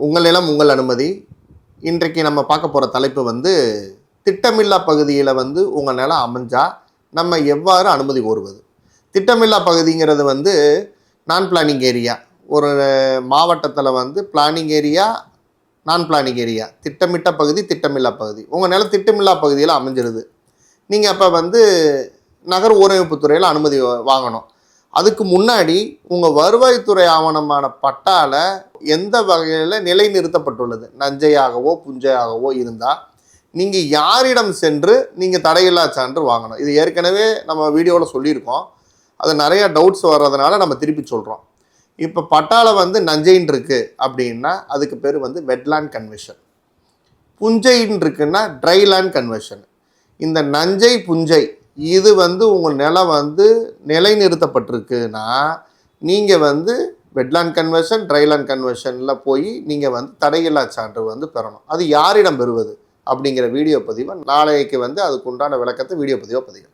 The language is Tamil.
உங்கள் நிலம் உங்கள் அனுமதி. இன்றைக்கு நம்ம பார்க்க போகிற தலைப்பு வந்து திட்டமில்லா பகுதியில் வந்து உங்கள் நிலம் அமைஞ்சா நம்ம எவ்வாறு அனுமதி கோருவது. திட்டமில்லா பகுதிங்கிறது வந்து நான் பிளானிங் ஏரியா. ஒரு மாவட்டத்தில் வந்து பிளானிங் ஏரியா, நான் பிளானிங் ஏரியா, திட்டமிட்ட பகுதி, திட்டமில்லா பகுதி. உங்கள் நிலம் திட்டமில்லா பகுதியில் அமைஞ்சிருது. நீங்கள் அப்போ வந்து நகர் ஊரமைப்புத்துறையில் அனுமதி வாங்கணும். அதுக்கு முன்னாடி உங்கள் வருவாய்த்துறை ஆவணமான பட்டால எந்த வகையில் நிலைநிறுத்தப்பட்டுள்ளது, நஞ்சையாகவோ புஞ்சையாகவோ இருந்தால் நீங்கள் யாரிடம் சென்று நீங்கள் தடையில்லா சான்று வாங்கணும். இது ஏற்கனவே நம்ம வீடியோவில் சொல்லியிருக்கோம். அது நிறைய டவுட்ஸ் வர்றதுனால நம்ம திருப்பி சொல்கிறோம். இப்போ பட்டால வந்து நஞ்சைன்னு இருக்குது அப்படின்னா அதுக்கு பேர் வந்து வெட்லேண்ட் கன்வர்ஷன். புஞ்சைன்னு இருக்குன்னா ட்ரைலேண்ட் கன்வர்ஷன். இந்த நஞ்சை புஞ்சை இது வந்து உங்கள் நிலம் வந்து நிலைநிறுத்தப்பட்டிருக்குன்னா நீங்கள் வந்து வெட்லேண்ட் கன்வர்ஷன், ட்ரைலேண்ட் கன்வர்ஷனில் போய் நீங்கள் வந்து தடையில்லா சான்று வந்து பெறணும். அது யாரிடம் பெறுவது அப்படிங்கிற வீடியோ பதிவை நாளைக்கு வந்து அதுக்கு உண்டான விளக்கத்தை வீடியோ பதிவாக பதிவு.